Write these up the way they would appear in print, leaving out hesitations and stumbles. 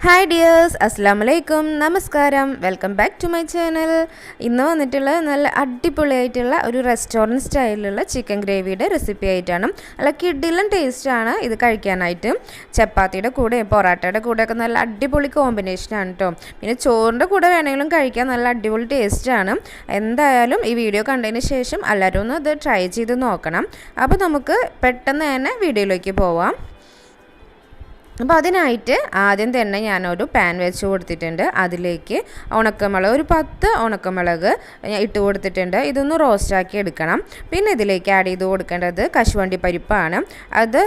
Hi dears, അസ്സലാമു അലൈക്കും, നമസ്കാരം. Welcome back to my channel. ഇന്ന് വന്നിട്ടുള്ള നല്ല അടിപൊളിയായിട്ടുള്ള ഒരു റെസ്റ്റോറൻറ്റ് സ്റ്റൈലിലുള്ള ചിക്കൻ ഗ്രേവിയുടെ റെസിപ്പി ആയിട്ടാണ്. നല്ല കിഡിലും ടേസ്റ്റാണ് ഇത് കഴിക്കാനായിട്ട്. ചപ്പാത്തിയുടെ കൂടെ പൊറാട്ടയുടെ കൂടെയൊക്കെ നല്ല അടിപൊളി കോമ്പിനേഷനാണ് കേട്ടോ. പിന്നെ ചോറിൻ്റെ കൂടെ വേണമെങ്കിലും കഴിക്കാൻ നല്ല അടിപൊളി ടേസ്റ്റാണ്. എന്തായാലും ഈ വീഡിയോ കണ്ടതിന് ശേഷം എല്ലാവരും ഒന്ന് ഇത് ട്രൈ ചെയ്ത് നോക്കണം. അപ്പോൾ നമുക്ക് പെട്ടെന്ന് തന്നെ വീഡിയോയിലേക്ക് പോവാം. അപ്പോൾ അതിനായിട്ട് ആദ്യം തന്നെ ഞാനൊരു പാൻ വെച്ച് കൊടുത്തിട്ടുണ്ട്. അതിലേക്ക് ഉണക്കമുളക് ഒരു 10 ഉണക്കമുളക് ഇട്ട് കൊടുത്തിട്ടുണ്ട്. ഇതൊന്ന് റോസ്റ്റാക്കി എടുക്കണം. പിന്നെ ഇതിലേക്ക് ആഡ് ചെയ്ത് കൊടുക്കേണ്ടത് കശുവണ്ടി പരിപ്പാണ്. അത്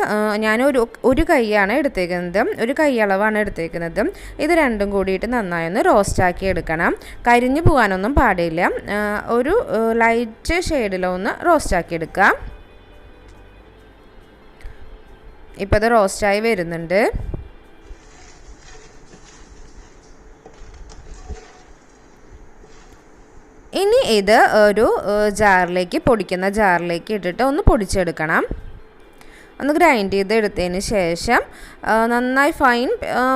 ഒരു കൈയാണ് എടുത്തേക്കുന്നത്, ഒരു കൈയളവാണ് എടുത്തേക്കുന്നത്. ഇത് രണ്ടും കൂടിയിട്ട് നന്നായി ഒന്ന് റോസ്റ്റാക്കി എടുക്കണം. കരിഞ്ഞു പോകാനൊന്നും പാടില്ല. ഒരു ലൈറ്റ് ഷെയ്ഡിലൊന്ന് റോസ്റ്റാക്കി എടുക്കാം. ഇപ്പോൾ ഇത് റോസ്റ്റായി വരുന്നുണ്ട്. ഇനി ഇത് ഒരു പൊടിക്കുന്ന ജാറിലേക്ക് ഇട്ടിട്ട് ഒന്ന് പൊടിച്ചെടുക്കണം. ഒന്ന് ഗ്രൈൻഡ് ചെയ്ത് എടുത്തതിന് ശേഷം നന്നായി ഫൈൻ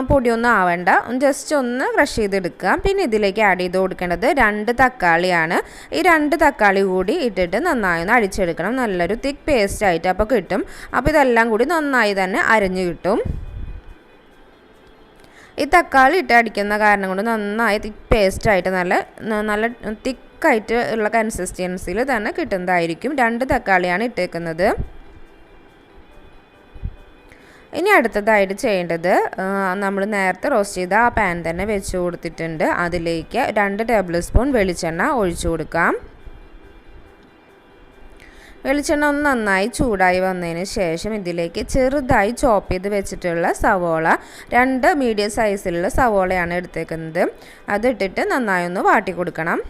പൊടിയൊന്നും ആവേണ്ട, ജസ്റ്റ് ഒന്ന് ക്രഷ് ചെയ്തെടുക്കുക. പിന്നെ ഇതിലേക്ക് ആഡ് ചെയ്ത് കൊടുക്കേണ്ടത് 2 തക്കാളിയാണ്. ഈ 2 തക്കാളി കൂടി ഇട്ടിട്ട് നന്നായി ഒന്ന് അടിച്ചെടുക്കണം. നല്ലൊരു തിക്ക് പേസ്റ്റ് ആയിട്ട് അപ്പോൾ കിട്ടും. അപ്പോൾ ഇതെല്ലാം കൂടി നന്നായി തന്നെ അരഞ്ഞു കിട്ടും. ഈ തക്കാളി ഇട്ട് അടിക്കുന്ന കാരണം കൊണ്ട് നന്നായി തിക്ക് പേസ്റ്റായിട്ട് നല്ല തിക്കായിട്ട് ഉള്ള കൺസിസ്റ്റൻസിയിൽ തന്നെ കിട്ടുന്നതായിരിക്കും. 2 തക്കാളിയാണ് ഇട്ടേക്കുന്നത്. ഇനി അടുത്തതായിട്ട് ചെയ്യേണ്ടത്, നമ്മൾ നേരത്തെ റോസ്റ്റ് ചെയ്ത ആ പാൻ തന്നെ വെച്ച് കൊടുത്തിട്ടുണ്ട്. അതിലേക്ക് 2 ടേബിൾ സ്പൂൺ വെളിച്ചെണ്ണ ഒഴിച്ചു കൊടുക്കാം. വെളിച്ചെണ്ണ ഒന്ന് നന്നായി ചൂടായി വന്നതിന് ശേഷം ഇതിലേക്ക് ചെറുതായി ചോപ്പ് ചെയ്ത് വെച്ചിട്ടുള്ള സവോള, 2 മീഡിയം സൈസിലുള്ള സവോളയാണ് എടുത്തേക്കുന്നത്. അതിട്ടിട്ട് നന്നായി ഒന്ന് വാട്ടി കൊടുക്കണം.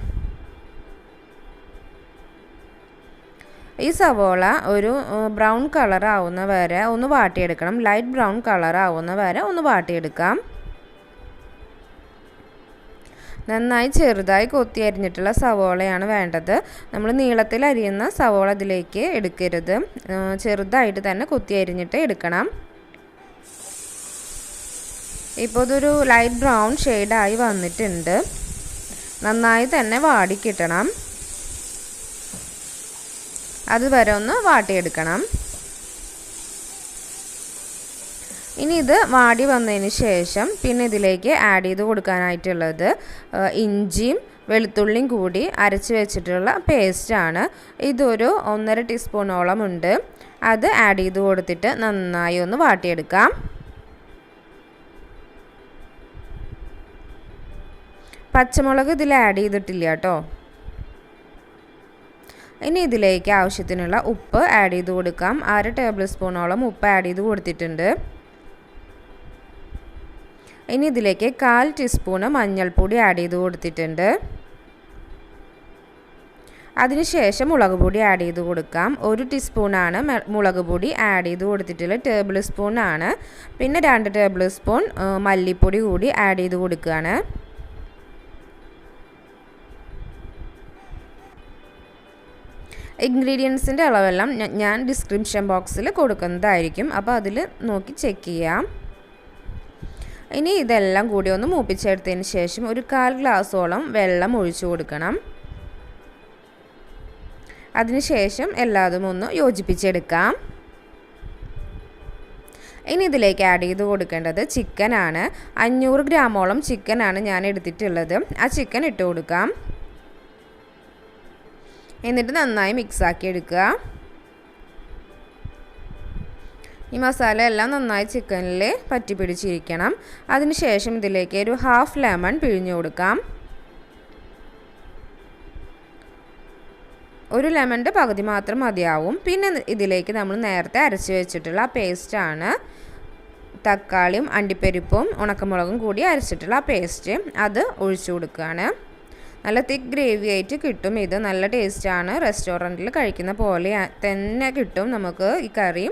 ഈ സവോള ഒരു ബ്രൗൺ കളർ ആവുന്ന വരെ ഒന്ന് വാട്ടിയെടുക്കണം. ലൈറ്റ് ബ്രൗൺ കളർ ആവുന്ന വരെ ഒന്ന് വാട്ടിയെടുക്കാം. നന്നായി ചെറുതായി കൊത്തി അരിഞ്ഞിട്ടുള്ള സവോളയാണ് വേണ്ടത്. നമ്മൾ നീളത്തിൽ അരിയുന്ന സവോള ഇതിലേക്ക് എടുക്കരുത്. ചെറുതായിട്ട് തന്നെ കൊത്തി അരിഞ്ഞിട്ട് എടുക്കണം. ഇപ്പോൾ ഇതൊരു ലൈറ്റ് ബ്രൗൺ ഷെയ്ഡായി വന്നിട്ടുണ്ട്. നന്നായി തന്നെ വാടി കിട്ടണം. അതുവരെ ഒന്ന് വാട്ടിയെടുക്കണം. ഇനി ഇത് വാടി വന്നതിന് ശേഷം പിന്നെ ഇതിലേക്ക് ആഡ് ചെയ്ത് കൊടുക്കാനായിട്ടുള്ളത് ഇഞ്ചിയും വെളുത്തുള്ളിയും കൂടി അരച്ച് വെച്ചിട്ടുള്ള പേസ്റ്റാണ്. ഇതൊരു 1.5 ടീസ്പൂണോളം ഉണ്ട്. അത് ആഡ് ചെയ്ത് കൊടുത്തിട്ട് നന്നായി ഒന്ന് വാട്ടിയെടുക്കാം. പച്ചമുളക് ഇതിൽ ആഡ് ചെയ്തിട്ടില്ല കേട്ടോ. ഇനി ഇതിലേക്ക് ആവശ്യത്തിനുള്ള ഉപ്പ് ആഡ് ചെയ്ത് കൊടുക്കാം. 1/2 ടേബിൾ സ്പൂണോളം ഉപ്പ് ആഡ് ചെയ്ത് കൊടുത്തിട്ടുണ്ട്. ഇനി ഇതിലേക്ക് 1/4 ടീസ്പൂണ് മഞ്ഞൾപ്പൊടി ആഡ് ചെയ്ത് കൊടുത്തിട്ടുണ്ട്. അതിനുശേഷം മുളക് പൊടി ആഡ് ചെയ്ത് കൊടുക്കാം. 1 ടീസ്പൂണാണ് മുളക് പൊടി ആഡ് ചെയ്ത് കൊടുത്തിട്ടുള്ള ടേബിൾ സ്പൂണാണ്. പിന്നെ 2 ടേബിൾ സ്പൂൺ മല്ലിപ്പൊടി കൂടി ആഡ് ചെയ്ത് കൊടുക്കുകയാണ്. ഇൻഗ്രീഡിയൻസിൻ്റെ അളവെല്ലാം ഞാൻ ഡിസ്ക്രിപ്ഷൻ ബോക്സിൽ കൊടുക്കുന്നതായിരിക്കും. അപ്പോൾ അതിൽ നോക്കി ചെക്ക് ചെയ്യാം. ഇനി ഇതെല്ലാം കൂടി ഒന്ന് മൂപ്പിച്ചെടുത്തതിന് ശേഷം ഒരു 1/4 ഗ്ലാസോളം വെള്ളം ഒഴിച്ചു കൊടുക്കണം. അതിനുശേഷം എല്ലാതും ഒന്ന് യോജിപ്പിച്ചെടുക്കാം. ഇനി ഇതിലേക്ക് ആഡ് ചെയ്ത് കൊടുക്കേണ്ടത് ചിക്കനാണ്. 500 ഗ്രാമോളം ചിക്കനാണ് ഞാൻ എടുത്തിട്ടുള്ളത്. ആ ചിക്കൻ ഇട്ട് കൊടുക്കാം. എന്നിട്ട് നന്നായി മിക്സാക്കി എടുക്കുക. ഈ മസാല എല്ലാം നന്നായി ചിക്കനിൽ പറ്റി പിടിച്ചിരിക്കണം. അതിനുശേഷം ഇതിലേക്ക് ഒരു 1/2 ലെമൺ പിഴിഞ്ഞു കൊടുക്കാം. ഒരു ലെമണിൻ്റെ പകുതി മാത്രം മതിയാവും. പിന്നെ ഇതിലേക്ക് നമ്മൾ നേരത്തെ അരച്ച് വെച്ചിട്ടുള്ള ആ പേസ്റ്റാണ്. തക്കാളിയും അണ്ടിപ്പരിപ്പും ഉണക്കമുളകും കൂടി അരച്ചിട്ടുള്ള ആ പേസ്റ്റ് അത് ഒഴിച്ചു കൊടുക്കുകയാണ്. നല്ല തിക്ക് ഗ്രേവി ആയിട്ട് കിട്ടും. ഇത് നല്ല ടേസ്റ്റാണ്. റെസ്റ്റോറൻറ്റിൽ കഴിക്കുന്ന പോലെ തന്നെ കിട്ടും നമുക്ക് ഈ കറി.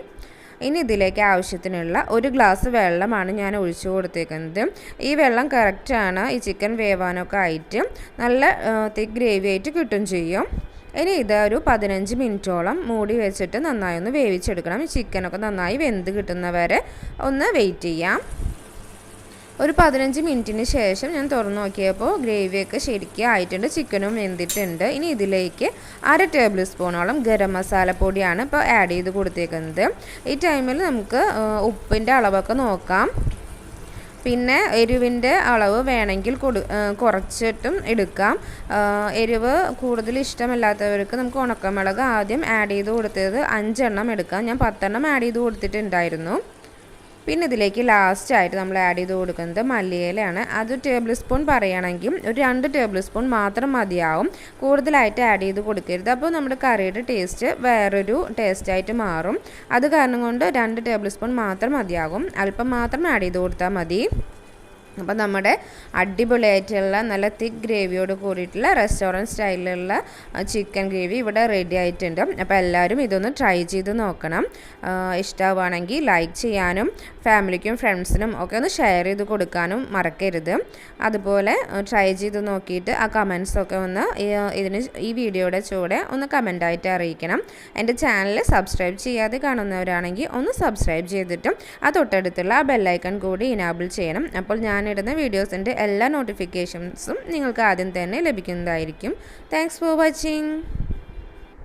ഇനി ഇതിലേക്ക് ആവശ്യത്തിനുള്ള 1 ഗ്ലാസ് വെള്ളമാണ് ഞാൻ ഒഴിച്ചു കൊടുത്തേക്കുന്നത്. ഈ വെള്ളം കറക്റ്റാണ്. ഈ ചിക്കൻ വേവാനൊക്കെ ആയിട്ട് നല്ല തിക്ക് ഗ്രേവി ആയിട്ട് കിട്ടും ചെയ്യും. ഇനി ഇത് ഒരു 15 മിനിറ്റോളം മൂടി വെച്ചിട്ട് നന്നായി ഒന്ന് വേവിച്ചെടുക്കണം. ഈ ചിക്കനൊക്കെ നന്നായി വെന്ത് കിട്ടുന്നവരെ ഒന്ന് വെയിറ്റ് ചെയ്യാം. ഒരു 15 മിനിറ്റിന് ശേഷം ഞാൻ തുറന്നു നോക്കിയപ്പോൾ ഗ്രേവിയൊക്കെ ശരിക്കും ആയിട്ടുണ്ട്, ചിക്കനും വെന്തിട്ടുണ്ട്. ഇനി ഇതിലേക്ക് 1/2 ടേബിൾ സ്പൂണോളം ഗരം മസാല പൊടിയാണ് ഇപ്പോൾ ആഡ് ചെയ്ത് കൊടുത്തേക്കുന്നത്. ഈ ടൈമിൽ നമുക്ക് ഉപ്പിൻ്റെ അളവൊക്കെ നോക്കാം. പിന്നെ എരിവിൻ്റെ അളവ് വേണമെങ്കിൽ കുറച്ചിട്ടും എടുക്കാം. എരിവ് കൂടുതൽ ഇഷ്ടമല്ലാത്തവർക്ക് നമുക്ക് ഉണക്കമുളക് ആദ്യം ആഡ് ചെയ്ത് കൊടുത്തത് 5 എണ്ണം എടുക്കാം. ഞാൻ 10 എണ്ണം ആഡ് ചെയ്ത് കൊടുത്തിട്ടുണ്ടായിരുന്നു. പിന്നെ ഇതിലേക്ക് ലാസ്റ്റായിട്ട് നമ്മൾ ആഡ് ചെയ്ത് കൊടുക്കുന്നത് മല്ലിയിലയാണ്. അത് ടേബിൾ സ്പൂൺ പറയുകയാണെങ്കിൽ ഒരു 2 ടേബിൾ സ്പൂൺ മാത്രം മതിയാവും, കൂടുതലായിട്ട് ആഡ് ചെയ്ത് കൊടുക്കരുത്. അപ്പോൾ നമ്മുടെ കറിയുടെ ടേസ്റ്റ് വേറൊരു ടേസ്റ്റായിട്ട് മാറും. അത് കാരണം കൊണ്ട് 2 ടേബിൾ സ്പൂൺ മാത്രം മതിയാകും, അല്പം മാത്രം ആഡ് ചെയ്ത് കൊടുത്താൽ മതി. അപ്പോൾ നമ്മുടെ അടിപൊളിയായിട്ടുള്ള നല്ല തിക്ക് ഗ്രേവിയോട് കൂടിയിട്ടുള്ള റെസ്റ്റോറൻറ്റ് സ്റ്റൈലിലുള്ള ചിക്കൻ ഗ്രേവി ഇവിടെ റെഡി ആയിട്ടുണ്ട്. അപ്പോൾ എല്ലാവരും ഇതൊന്ന് ട്രൈ ചെയ്ത് നോക്കണം. ഇഷ്ടമാവുകയാണെങ്കിൽ ലൈക്ക് ചെയ്യാനും ഫാമിലിക്കും ഫ്രണ്ട്സിനും ഒക്കെ ഒന്ന് ഷെയർ ചെയ്ത് കൊടുക്കാനും മറക്കരുത്. അതുപോലെ ട്രൈ ചെയ്ത് നോക്കിയിട്ട് ആ കമൻസൊക്കെ ഒന്ന് ഈ വീഡിയോയുടെ ചൂടെ ഒന്ന് കമൻറ്റായിട്ട് അറിയിക്കണം. എൻ്റെ ചാനൽ സബ്സ്ക്രൈബ് ചെയ്യാതെ കാണുന്നവരാണെങ്കിൽ ഒന്ന് സബ്സ്ക്രൈബ് ചെയ്തിട്ടും ആ തൊട്ടടുത്തുള്ള ആ ബെല്ലൈക്കൺ കൂടി ഇനാബിൾ ചെയ്യണം. അപ്പോൾ ഞാനിടുന്ന വീഡിയോസിൻ്റെ എല്ലാ നോട്ടിഫിക്കേഷൻസും നിങ്ങൾക്ക് ആദ്യം തന്നെ ലഭിക്കുന്നതായിരിക്കും. Thanks for watching.